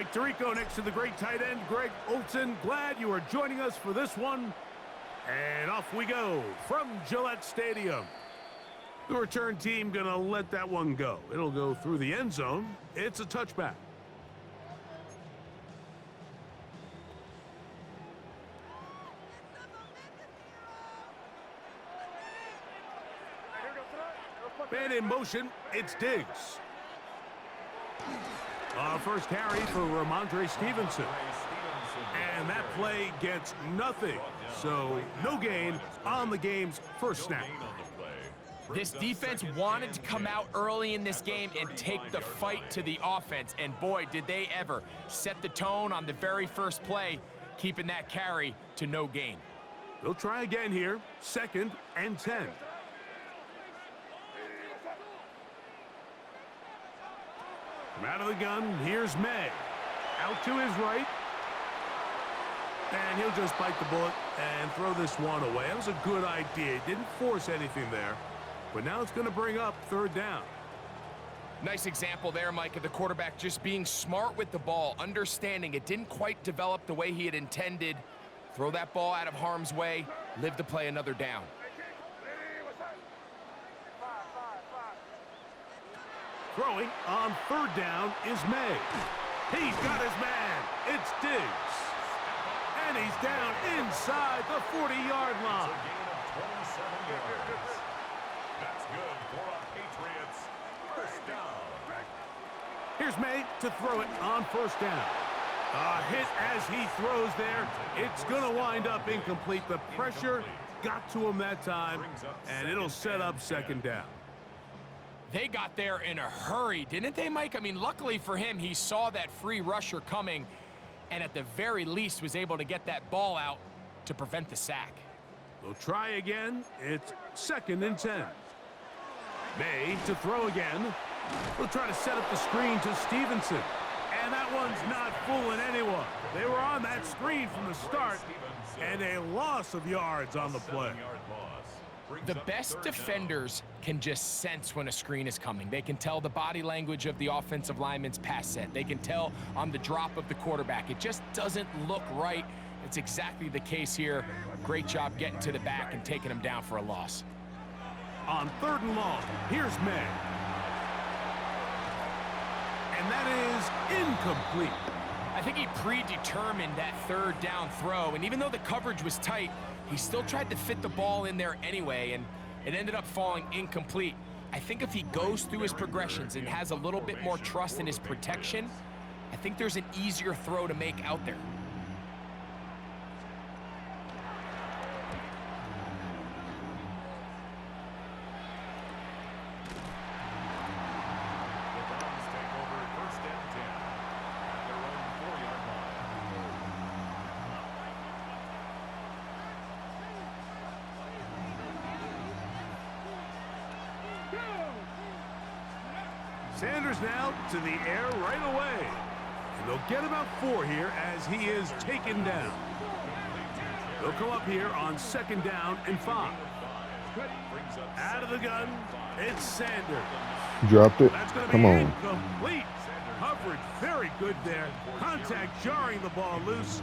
Mike Tirico next to the great tight end, Greg Olson. Glad you are joining us for this one. And off we go from Gillette Stadium. The return team going to let that one go. It'll go through the end zone. It's a touchback. Man in motion, it's Diggs. First carry for Ramondre Stevenson. And that play gets nothing. So no gain on the game's first snap. This defense wanted to come out early in this game and take the fight to the offense. And boy, did they ever set the tone on the very first play, keeping that carry to no gain. They'll try again here. 2nd and 10. From out of the gun, here's May. Out to his right. And he'll just bite the bullet and throw this one away. That was a good idea. He didn't force anything there. But now it's going to bring up 3rd down. Nice example there, Mike, of the quarterback just being smart with the ball, understanding it didn't quite develop the way he had intended. Throw that ball out of harm's way, live to play another down. Throwing on 3rd down is May. He's got his man. It's Diggs. And he's down inside the 40-yard line. That's good for a Patriots first down. Here's May to throw it on 1st down. A hit as he throws there. It's going to wind up incomplete. The pressure got to him that time, and it'll set up 2nd down. They got there in a hurry, didn't they, Mike? I mean, luckily for him, he saw that free rusher coming, and at the very least was able to get that ball out to prevent the sack. They'll try again. It's 2nd and 10. May to throw again. They'll try to set up the screen to Stevenson. And that one's not fooling anyone. They were on that screen from the start, and a loss of yards on the play. The best defenders can just sense when a screen is coming. They can tell the body language of the offensive lineman's pass set. They can tell on the drop of the quarterback. It just doesn't look right. It's exactly the case here. Great job getting to the back and taking him down for a loss. On 3rd and long, here's May. And that is incomplete. I think he predetermined that 3rd down throw, and even though the coverage was tight, he still tried to fit the ball in there anyway, and it ended up falling incomplete. I think if he goes through his progressions and has a little bit more trust in his protection, I think there's an easier throw to make out there. Sanders now to the air right away. And they'll get about 4 here as he is taken down. They'll come up here on 2nd down and 5. Out of the gun, it's Sanders. Dropped it. That's going to Come be on. incomplete. Coverage very good there. Contact jarring the ball loose.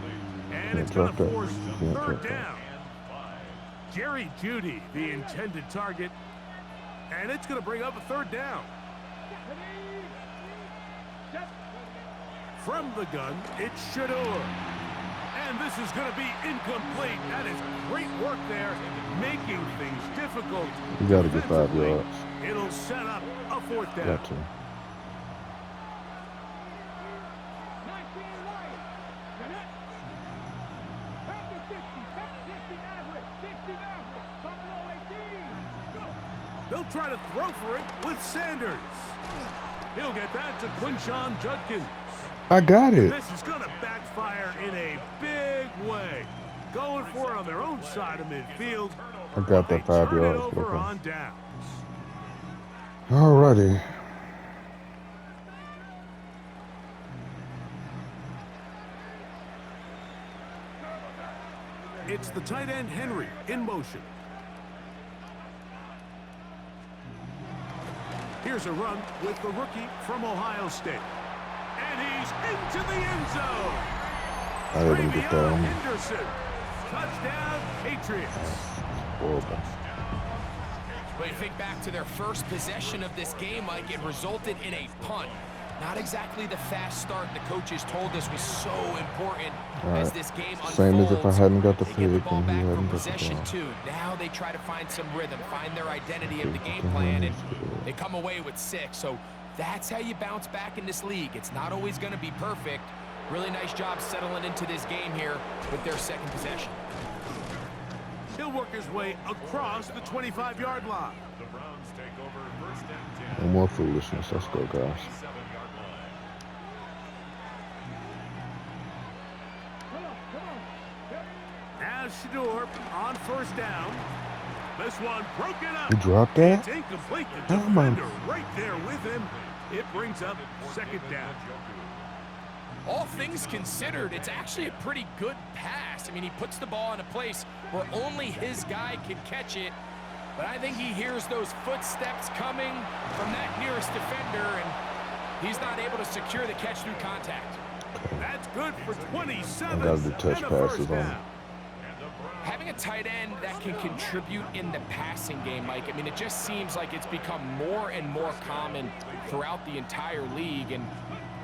And it's going to force 3rd down. Jerry Jeudy, the intended target. And it's going to bring up a 3rd down. From the gun, it's Shador. And this is going to be incomplete. That is great work there, making things difficult. You got to get 5 yards. It'll set up a 4th down. Got to. They'll try to throw for it with Sanders. He'll get that to Quinshon Judkins. I got it. This is going to backfire in a big way. Going for it on their own side of midfield. I got that 5 Turn it yards. over Okay. on downs. Alrighty. It's the tight end Henry in motion. Here's a run with the rookie from Ohio State. And he's into the end zone. I didn't get that on me. Henderson. Touchdown, Patriots. Horrible. But you think back to their first possession of this game, Mike, it resulted in a punt. Not exactly the fast start the coaches told us was so important as this game unfolds. Same as if I hadn't got the they get the pick ball and he back hadn't from got the possession ball. two. Now they try to find some rhythm, find their identity of the game plan, and they come away with 6. So that's how you bounce back in this league. It's not always going to be perfect. Really nice job settling into this game here with their second possession. He'll work his way across the 25-yard line. The Browns take over first and 10. No more foolishness. Let's go, guys. 7-yard line. Now Shador on first down. This one broken up. You dropped that? It's incomplete. The Oh, my. defender right there with him. It brings up second down. All things considered, it's actually a pretty good pass. I mean, he puts the ball in a place where only his guy can catch it. But I think he hears those footsteps coming from that nearest defender, and he's not able to secure the catch through contact. That's good for 27. I got the touch and a passes first on down. him. Having a tight end that can contribute in the passing game, Mike, I mean, it just seems like it's become more and more common throughout the entire league. And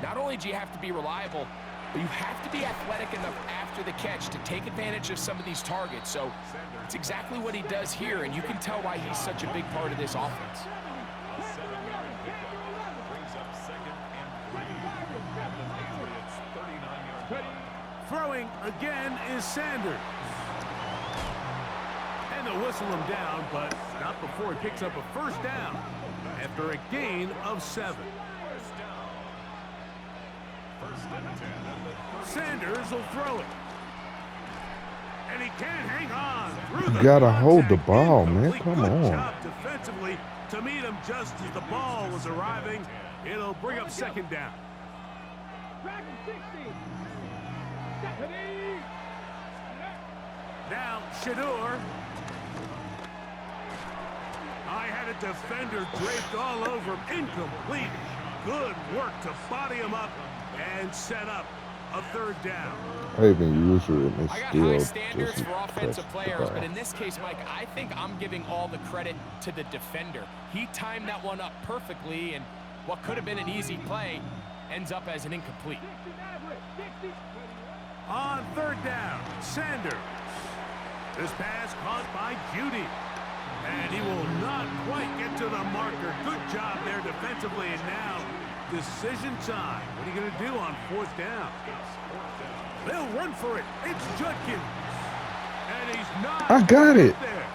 not only do you have to be reliable, but you have to be athletic enough after the catch to take advantage of some of these targets. So it's exactly what he does here, and you can tell why he's such a big part of this offense. A 7-yard pickup brings up second and 3 at the Patriots' 39-yard line. Throwing again is Sanders. And they'll whistle him down, but not before he picks up a first down after a gain of 7. First and 10 at the Sanders will throw it. And he can't hang on through the You gotta hold the contact. ball, man. Incomplete. Come Good on. job defensively to meet him just as the ball was arriving. It'll bring up second down. Now Shador. I had a defender draped all over him. Incomplete. Good work to body him up and set up a third down. I even use it and it's I got still high standards just for offensive touch the players, ball. but in this case, Mike, I think I'm giving all the credit to the defender. He timed that one up perfectly, and what could have been an easy play ends up as an incomplete. On third down, Sanders. This pass caught by Judy. And he will not quite get to the marker. Good job there defensively. And now, decision time. What are you going to do on fourth down? They'll run for it. It's Judkins. And he's not I got it. there.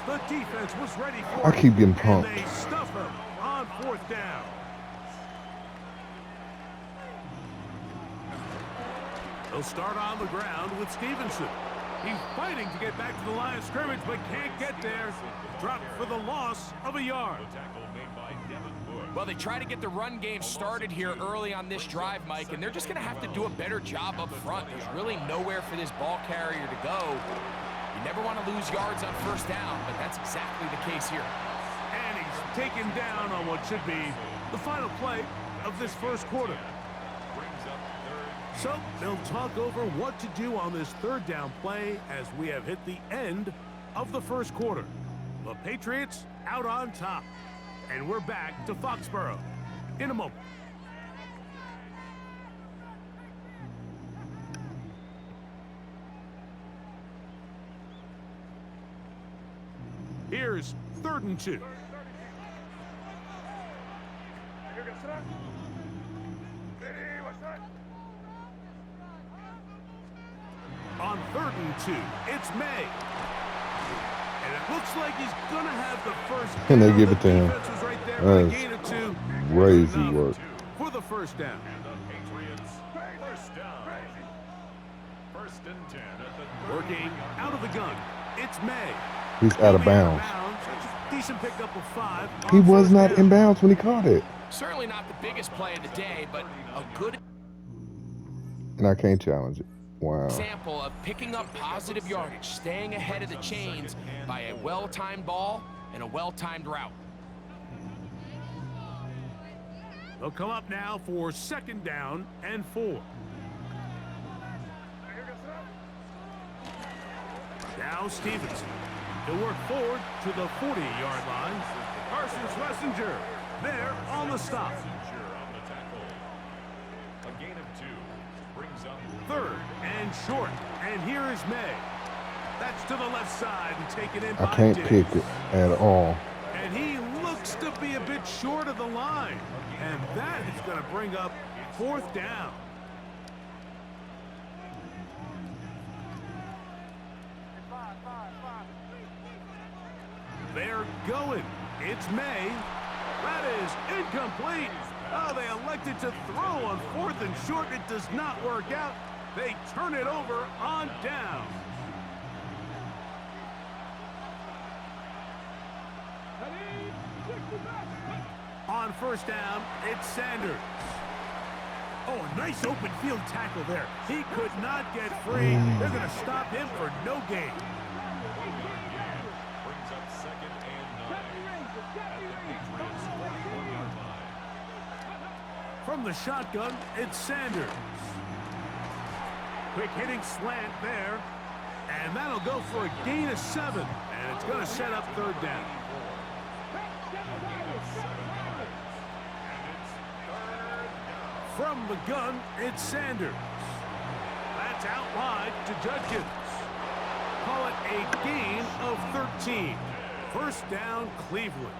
The defense was ready for I it. keep getting And punked. they stuff him on fourth down. They'll start on the ground with Stevenson. He's fighting to get back to the line of scrimmage, but can't get there. Dropped for the loss of a yard. tackle made by Devin Bush. Well, they try to get the run game started here early on this drive, Mike, and they're just going to have to do a better job up front. There's really nowhere for this ball carrier to go. You never want to lose yards on first down, but that's exactly the case here. And he's taken down on what should be the final play of this first quarter. Brings up third. So they'll talk over what to do on this third down play as we have hit the end of the first quarter. The Patriots out on top. And we're back to Foxborough in a moment. Here's 3rd and 2. On 3rd and 2, it's May. And it looks like he's going to have the first And they down. give The it to him. defense was right there with a That's gain of 2. crazy Enough work. for the first down. And the Patriots first down. First and 10 at the Working out of the gun, it's May. He's out of bounds. Decent pickup of 5. He on was first not down. in bounds when he caught it. Certainly not the biggest play of the day, but a good And I can't challenge it. Wow. example of picking up positive yardage, staying ahead of the chains by a well-timed ball and a well-timed route. They'll come up now for 2nd down and 4. Now Stevenson. He'll work forward to the 40-yard line. Carson Schlesinger there on the stop. A gain of 2 brings up 3rd and short. And here is May. That's to the left side and taken in by I can't Diggs. pick it at all. And he looks to be a bit short of the line. And that is going to bring up 4th down. They're going. It's May. That is incomplete. Oh, they elected to throw on 4th and short. It does not work out. They turn it over on down. On 1st down, it's Sanders. Oh, a nice open field tackle there. He could not get free. They're going to stop him for no gain. brings up 2nd and 9 at the Patriots' 41-yard line. From the shotgun, it's Sanders. Quick hitting slant there. And that'll go for a gain of 7. And it's going to set up 3rd down. From the gun, it's Sanders. That's out wide to Judkins. Call it a gain of 13. 1st down, Cleveland.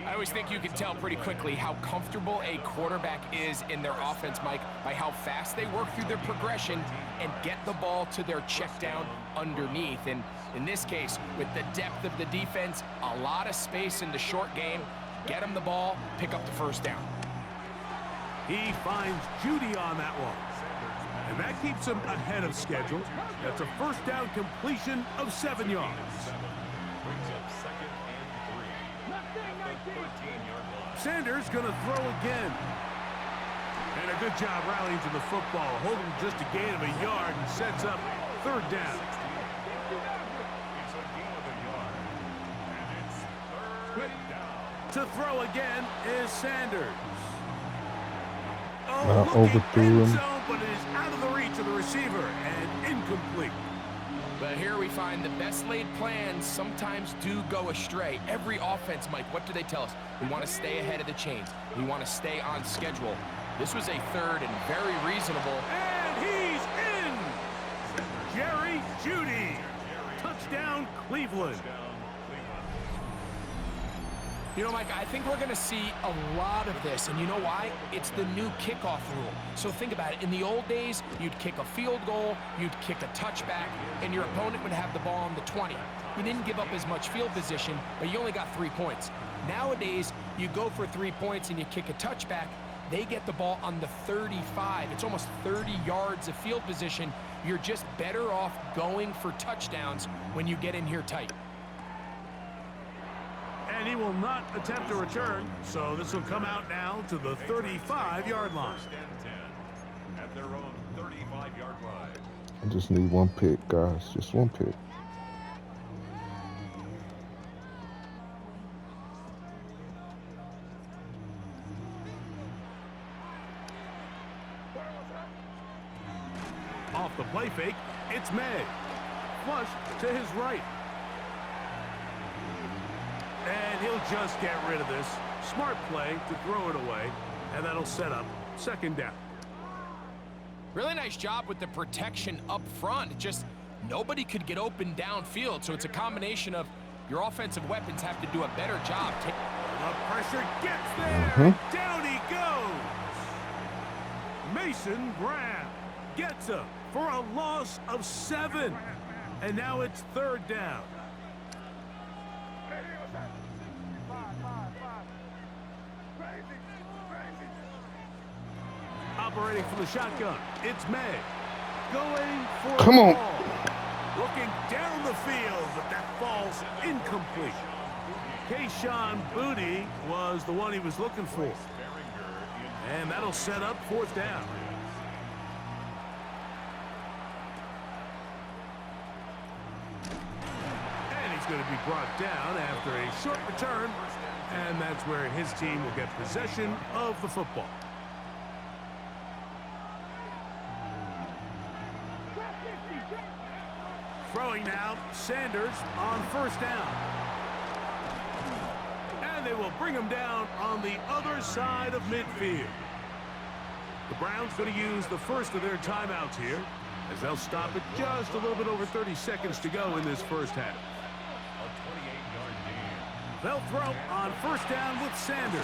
I always think you can tell pretty quickly how comfortable a quarterback is in their offense, Mike, by how fast they work through their progression and get the ball to their check down underneath. And in this case, with the depth of the defense, a lot of space in the short game, get them the ball, pick up the 1st down. He finds Judy on that one. And that keeps him ahead of schedule. That's a 1st down completion of 7 yards. Brings up 2nd and 3 at the 13-yard line. Sanders going to throw again. And a good job rallying to the football. Holding just a gain of a yard and sets up 3rd down. It's a gain of a yard. And it's 3rd down. To throw again is Sanders. Overthrew him. Zone, but it is out of the reach of the receiver and incomplete. But here we find the best laid plans sometimes do go astray. Every offense, Mike, what do they tell us? We want to stay ahead of the chains. We want to stay on schedule. This was a 3rd and very reasonable. And he's in! Jerry Jeudy. Touchdown, Cleveland. You know, Mike, I think we're going to see a lot of this, and you know why? It's the new kickoff rule. So think about it. In the old days, you'd kick a field goal, you'd kick a touchback, and your opponent would have the ball on the 20. You didn't give up as much field position, but you only got 3 points. Nowadays, you go for 3 points and you kick a touchback, they get the ball on the 35. It's almost 30 yards of field position. You're just better off going for touchdowns when you get in here tight. And he will not attempt a return, so this will come out now to the 35-yard line. 1st and 10 at their own 35-yard line. I just need 1 pick, guys. Just 1 pick. Off the play fake, it's May. Flush to his right. And he'll just get rid of this. Smart play to throw it away, and that'll set up 2nd down. Really nice job with the protection up front. It just, nobody could get open downfield, so it's a combination of your offensive weapons have to do a better job. The pressure gets there. Down he goes. Mason Brown gets him for a loss of 7. And now it's 3rd down. Operating from the shotgun, it's May. Going for Come the on. ball. Looking down the field, but that falls incomplete. Kayshon Boutte was the one he was looking for. And that'll set up 4th down. And he's going to be brought down after a short return, and that's where his team will get possession of the football. Throwing now, Sanders on first down. And they will bring him down on the other side of midfield. The Browns going to use the first of their timeouts here, as they'll stop it just a little bit over 30 seconds to go in this first half. They'll throw on first down with Sanders.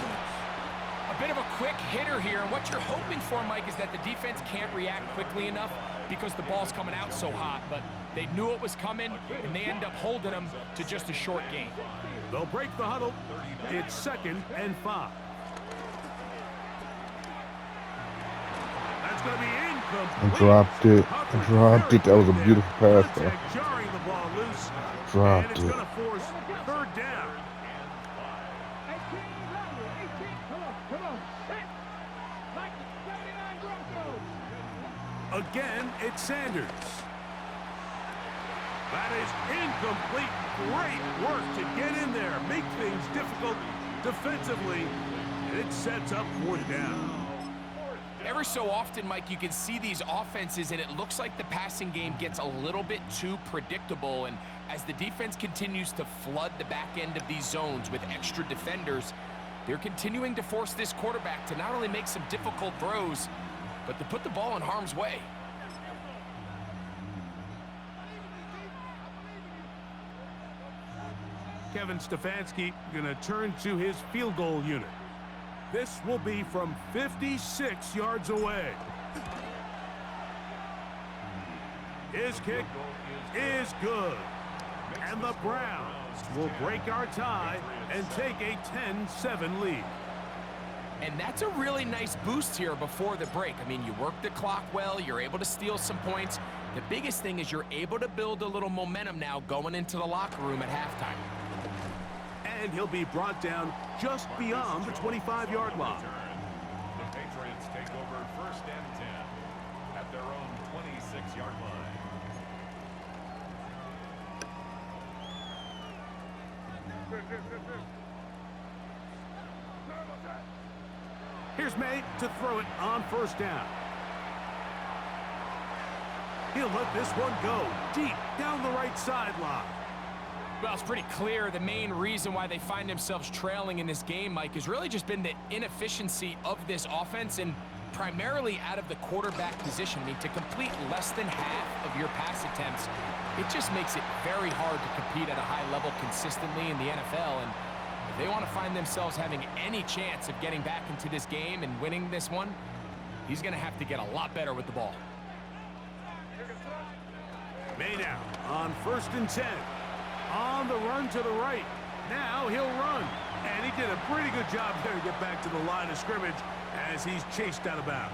A bit of a quick hitter here, and what you're hoping for, Mike, is that the defense can't react quickly enough because the ball's coming out so hot, but they knew it was coming, and they end up holding them to just a short gain. They'll break the huddle. It's 2nd and 5. That's going to be incomplete. I dropped it. That was a beautiful pass, though. Jarring the ball loose. Dropped and it's going to force 3rd down. Again, it's Sanders. That is incomplete. Great work to get in there, make things difficult defensively, and it sets up 4th down. Every so often, Mike, you can see these offenses, and it looks like the passing game gets a little bit too predictable, and as the defense continues to flood the back end of these zones with extra defenders, they're continuing to force this quarterback to not only make some difficult throws, but to put the ball in harm's way. Kevin Stefanski going to turn to his field goal unit. This will be from 56 yards away. His kick is good. And the Browns will break our tie and take a 10-7 lead. And that's a really nice boost here before the break. I mean, you work the clock well, you're able to steal some points. The biggest thing is you're able to build a little momentum now going into the locker room at halftime. And he'll be brought down just beyond the 25-yard line. The Patriots take over 1st and 10 at their own 26-yard line. Here's May to throw it on first down. He'll let this one go deep down the right sideline. Well, it's pretty clear the main reason why they find themselves trailing in this game, Mike, has really just been the inefficiency of this offense and primarily out of the quarterback position. I mean, to complete less than half of your pass attempts, it just makes it very hard to compete at a high level consistently in the NFL. And if they want to find themselves having any chance of getting back into this game and winning this one, he's going to have to get a lot better with the ball. May now on 1st and 10. On the run to the right. Now he'll run. And he did a pretty good job there to get back to the line of scrimmage as he's chased out of bounds.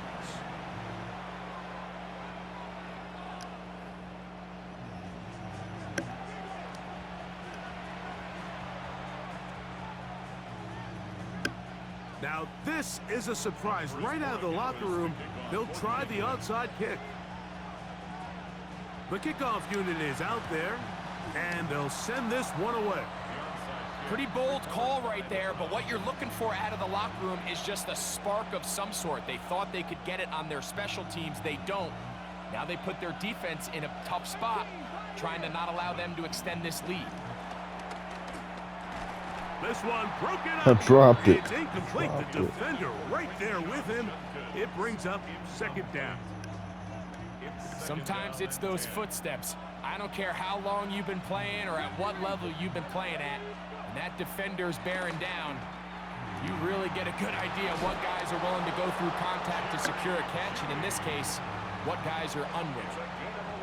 Now this is a surprise. Right out of the locker room, they'll try the onside kick. The kickoff unit is out there, and they'll send this one away. Pretty bold call right there, but what you're looking for out of the locker room is just a spark of some sort. They thought they could get it on their special teams. They don't. Now they put their defense in a tough spot, trying to not allow them to extend this lead. This one broken up. I dropped it. It's incomplete. The defender right there with him. It brings up 2nd down. Sometimes it's those footsteps. I don't care how long you've been playing or at what level you've been playing at. When that defender's bearing down, you really get a good idea of what guys are willing to go through contact to secure a catch, and in this case, what guys are unwilling.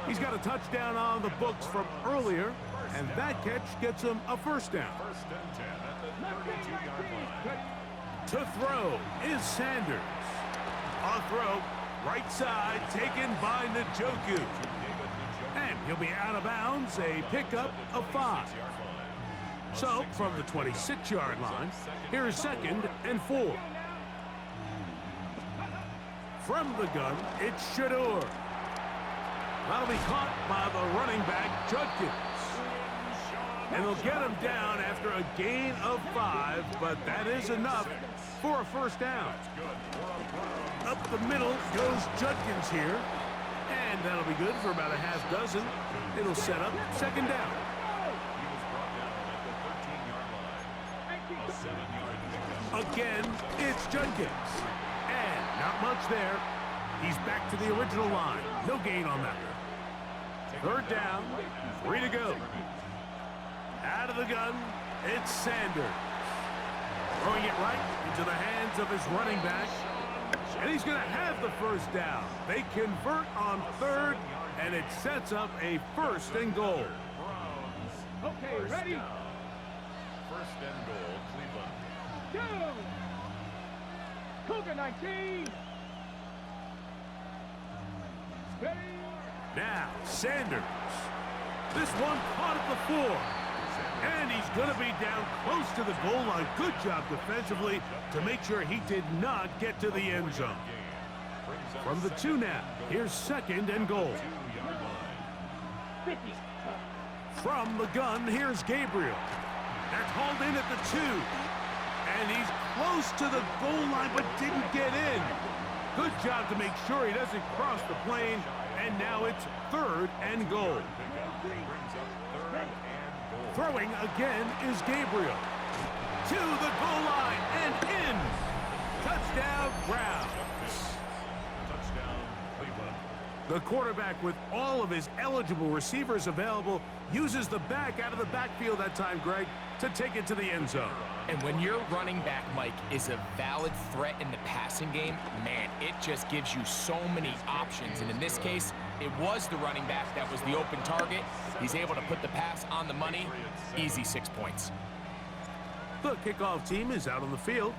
He's got a touchdown on the books from earlier, and that catch gets him a 1st down. 1st and 10 at the 32-yard line. To throw is Sanders. On throw, right side, taken by Njoku. And he'll be out of bounds, a pickup of 5. So, from the 26-yard line, here's 2nd and 4. From the gun, it's Shador. That'll be caught by the running back, Judkins. And they'll get him down after a gain of 5, but that is enough for a first down. Up the middle goes Judkins here. And that'll be good for about a half dozen. It'll set up second down. He was brought down at the 13-yard line. A 7-yard pickup. Again, it's Judkins. And not much there. He's back to the original line. No gain on that one. Third down, 3 to go. Out of the gun, it's Sanders. Throwing it right into the hands of his running back. And he's going to have the first down. They convert on third, and it sets up a first and goal. Okay, ready? First and goal, Cleveland. Go! Cougar 19! Ready? Now, Sanders. This one caught at the 4. And he's going to be down close to the goal line. Good job defensively to make sure he did not get to the end zone. From the 2 now, here's second and goal. 50. From the gun, here's Gabriel. That's hauled in at the 2. And he's close to the goal line but didn't get in. Good job to make sure he doesn't cross the plane. And now it's third and goal. Throwing again is Gabriel. To the goal line and in. Touchdown, Browns. Touchdown, Cleveland. The quarterback, with all of his eligible receivers available, uses the back out of the backfield that time, Greg, to take it to the end zone. And when your running back, Mike, is a valid threat in the passing game, man, it just gives you so many options. And in this case, it was the running back that was the open target. He's able to put the pass on the money. Easy 6 points. The kickoff team is out on the field,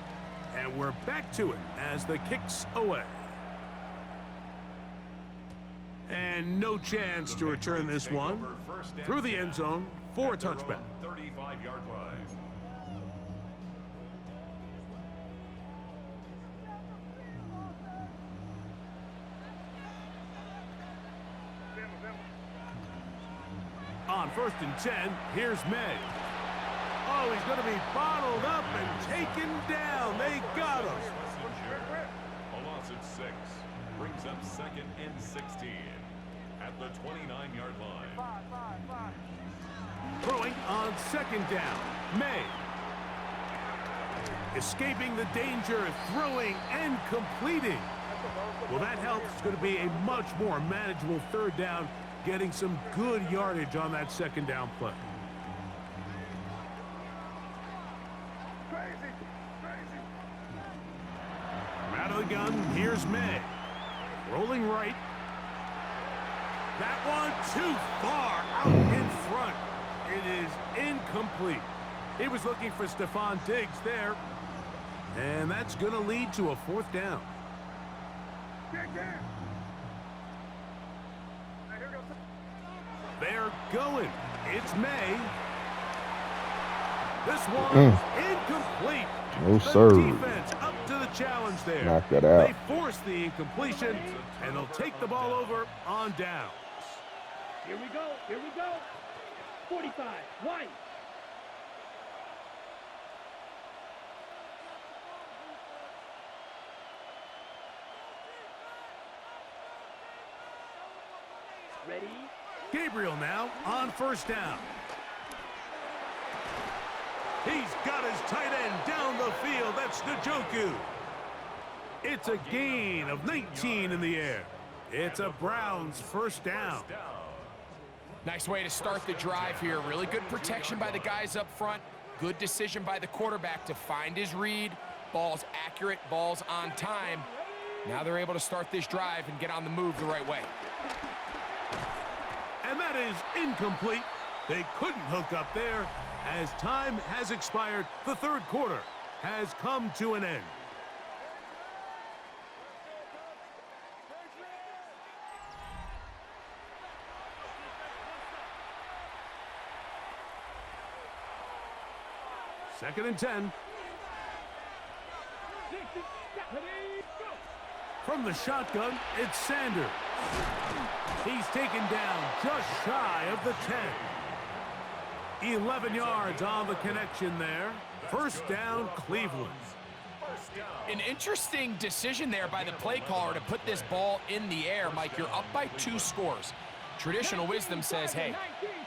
and we're back to it as the kick's away. And no chance to return this one through the end zone for a touchback. 35-yard line. On first and 10, here's May. Oh, he's going to be bottled up and taken down. They got him. A loss of 6 brings up second and 16 at the 29-yard line. Throwing on second down, May. Escaping the danger, throwing and completing. Well, that helps. It's going to be a much more manageable third down, getting some good yardage on that second down play. From out of the gun, here's May. Rolling right. That one too far out in front. It is incomplete. He was looking for Stephon Diggs there. And that's going to lead to a fourth down. They're going. It's May. This one's incomplete. No, The sir. defense up to the challenge there. Knock that out. They force the incompletion, and they'll take the ball over on downs. Here we go. Here we go. 45. White. Ready? Gabriel now on first down. He's got his tight end down the field. That's Njoku. It's a gain of 19 in the air. It's a Browns first down. Nice way to start the drive here. Really good protection by the guys up front. Good decision by the quarterback to find his read. Ball's accurate, ball's on time. Now they're able to start this drive and get on the move the right way. And that is incomplete. They couldn't hook up there. As time has expired, the third quarter has come to an end. Second and 10. From the shotgun, it's Sanders. He's taken down just shy of the 10. 11 yards on the connection there. First down, Cleveland. An interesting decision there by the play caller to put this ball in the air. Mike, you're up by 2 scores. Traditional wisdom says, hey,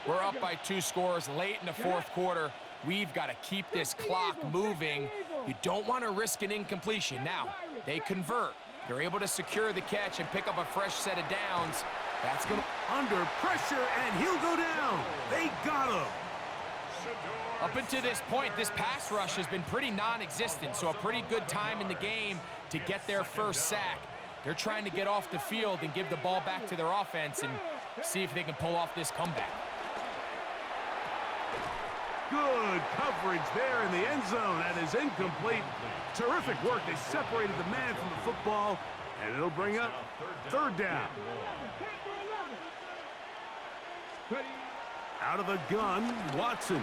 we're up by 2 scores late in the fourth quarter. We've got to keep this clock moving. You don't want to risk an incompletion. Now, they convert. They're able to secure the catch and pick up a fresh set of downs. That's going to... Under pressure, and he'll go down. They got him. Up until this point, this pass rush has been pretty non-existent, so a pretty good time in the game to get their first sack. They're trying to get off the field and give the ball back to their offense and see if they can pull off this comeback. Good coverage there in the end zone. That is incomplete. Terrific work. They separated the man from the football, and it'll bring up third down. Out of the gun, Watson.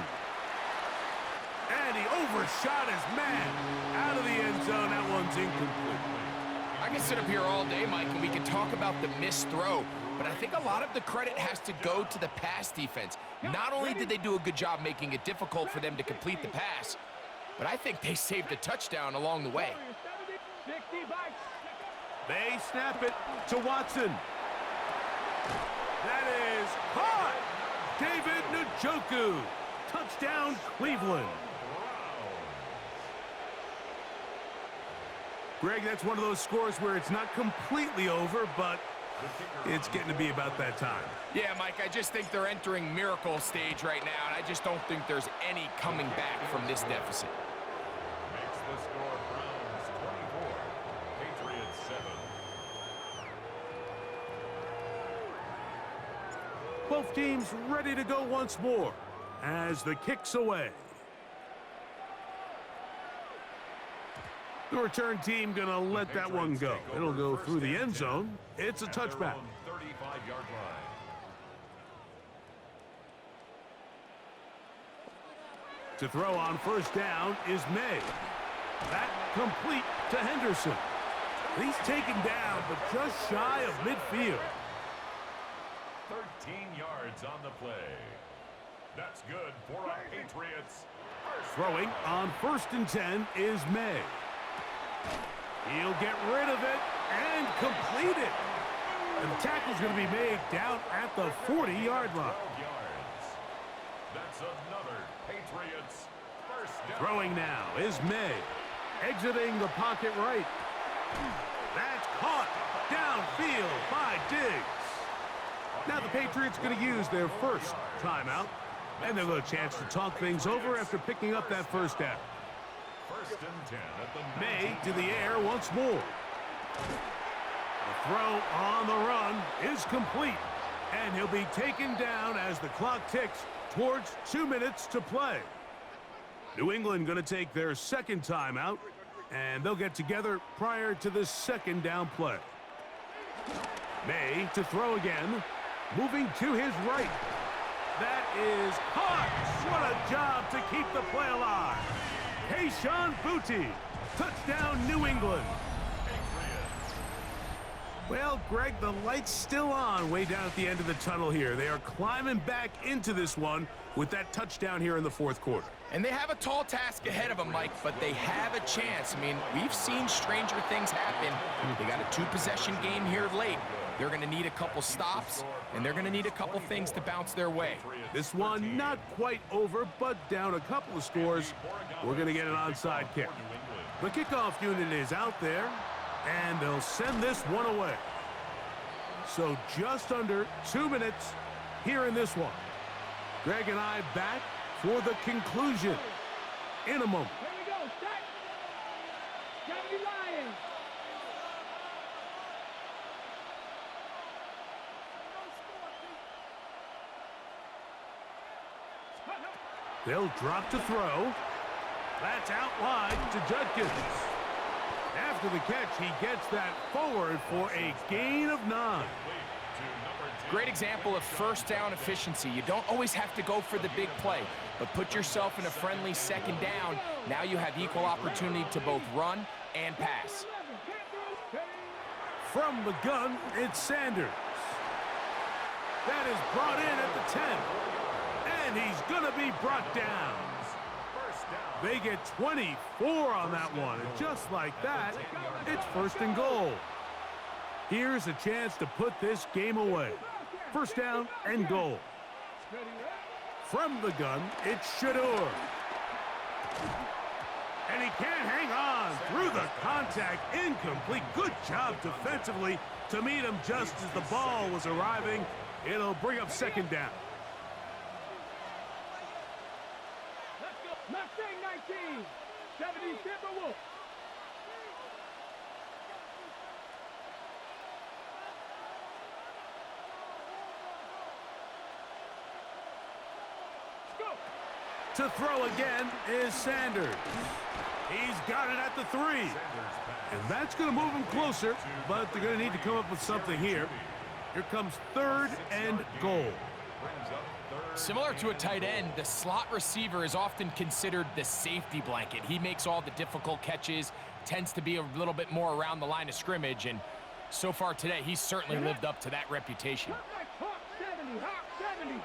And he overshot his man. Out of the end zone, that one's incomplete. I can sit up here all day, Mike, and we can talk about the missed throw, but I think a lot of the credit has to go to the pass defense. Not only did they do a good job making it difficult for them to complete the pass, but I think they saved a touchdown along the way. They snap it to Watson. That is caught. David Njoku. Touchdown, Cleveland. Greg, that's one of those scores where it's not completely over, but it's getting to be about that time. Yeah, Mike, I just think they're entering miracle stage right now, and I just don't think there's any coming back from this deficit. Makes the score Browns 24, Patriots 7. Both teams ready to go once more as the kick's away. The return team gonna let that one go. It'll go through the end zone. It's a touchback. 35-yard line. To throw on first down is May. That complete to Henderson. He's taken down, but just shy of midfield. 13 yards on the play. That's good for a Patriots. Throwing on first and 10 is May. He'll get rid of it and complete it. And the tackle's going to be made down at the 40-yard line. 12 yards. That's another Patriots first down. Throwing now is May. Exiting the pocket right. That's caught downfield by Diggs. Now the Patriots going to use their first timeout. And they'll get a chance to talk things over after picking up that first down. First and 10 at the May to the air once more. The throw on the run is complete. And he'll be taken down as the clock ticks towards 2 minutes to play. New England going to take their second timeout, and they'll get together prior to the second down play. May to throw again, moving to his right. That is caught. What a job to keep the play alive. Kayshon Boutte. Touchdown, New England. Well, Greg, the light's still on way down at the end of the tunnel here. They are climbing back into this one with that touchdown here in the fourth quarter. And they have a tall task ahead of them, Mike, but they have a chance. I mean, we've seen stranger things happen. They got a 2-possession game here late. They're going to need a couple stops, and they're going to need a couple things to bounce their way. This one not quite over, but down a couple of scores. We're going to get an onside kick. The kickoff unit is out there, and they'll send this one away. So just under 2 minutes here in this one. Greg and I back for the conclusion in a moment. Here we go, set. Johnny Lions. They'll drop to throw. That's out wide to Judkins. After the catch, he gets that forward for a gain of 9. Great example of first down efficiency. You don't always have to go for the big play, but put yourself in a friendly second down. Now you have equal opportunity to both run and pass. From the gun, it's Sanders. That is brought in at the 10. And And he's going to be brought down. They get 24 on that one. And just like that, it's first and goal. Here's a chance to put this game away. First down and goal. From the gun, it's Shador. And he can't hang on through the contact. Incomplete. Good job defensively to meet him just as the ball was arriving. It'll bring up second down. Let's go. Mustang 19. 70 Timberwolves. To throw again is Sanders. He's got it at the 3. And that's going to move him closer, but they're going to need to come up with something here. Here comes third and goal. Similar to a tight end, the slot receiver is often considered the safety blanket. He makes all the difficult catches, tends to be a little bit more around the line of scrimmage, and so far today, he's certainly lived up to that reputation. Hawk 70. Hawk 70.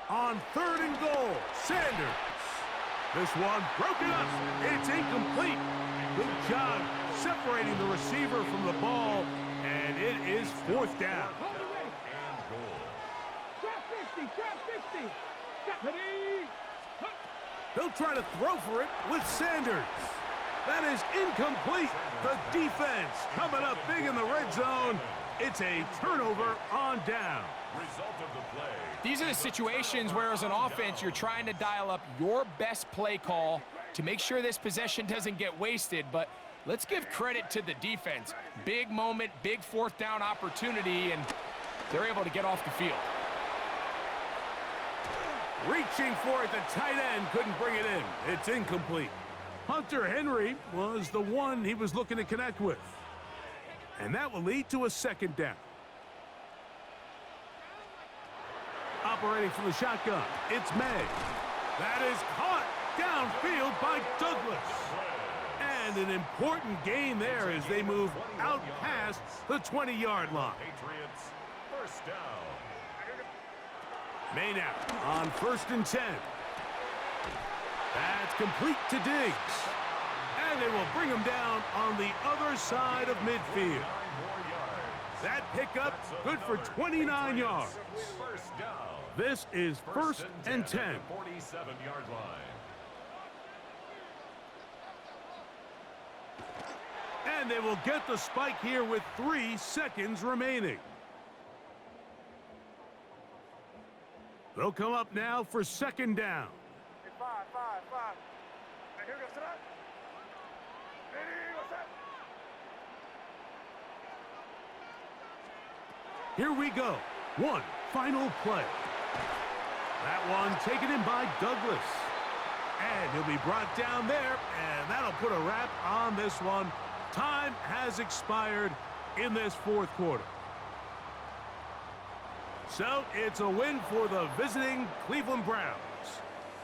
On third and goal, Sanders. This one broken up. It's incomplete. Good job separating the receiver from the ball, and it is fourth down. They'll try to throw for it with Sanders. That is incomplete. The defense coming up big in the red zone. It's a turnover on down. Result of the play. These are the situations where, as an offense, you're trying to dial up your best play call to make sure this possession doesn't get wasted. But let's give credit to the defense. Big moment, big fourth down opportunity, and they're able to get off the field. Reaching for it, the tight end couldn't bring it in. It's incomplete. Hunter Henry was the one he was looking to connect with. And that will lead to a second down. Operating from the shotgun, it's May. That is caught downfield by Douglas. And an important gain there as they move out past the 20-yard line. Patriots, first down. May now on first and 10. That's complete to Diggs. And they will bring him down on the other side of midfield. That pickup good for 29 yards. First down. This is first and 10. 47-yard line. And they will get the spike here with 3 seconds remaining. They'll come up now for second down. Here we go. One final play. That one taken in by Douglas. And he'll be brought down there, and that'll put a wrap on this one. Time has expired in this fourth quarter. So it's a win for the visiting Cleveland Browns.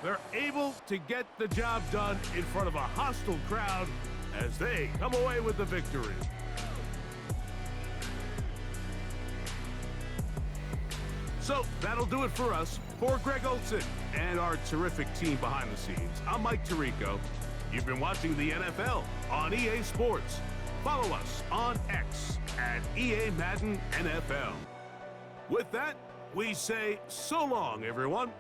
They're able to get the job done in front of a hostile crowd as they come away with the victory. So that'll do it for us. For Greg Olson and our terrific team behind the scenes, I'm Mike Tirico. You've been watching the NFL on EA Sports. Follow us on X at EA Madden NFL. With that, we say so long, everyone.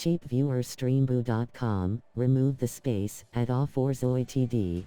Sheep viewer streamboo.com, remove the space, add all 4 zoitd,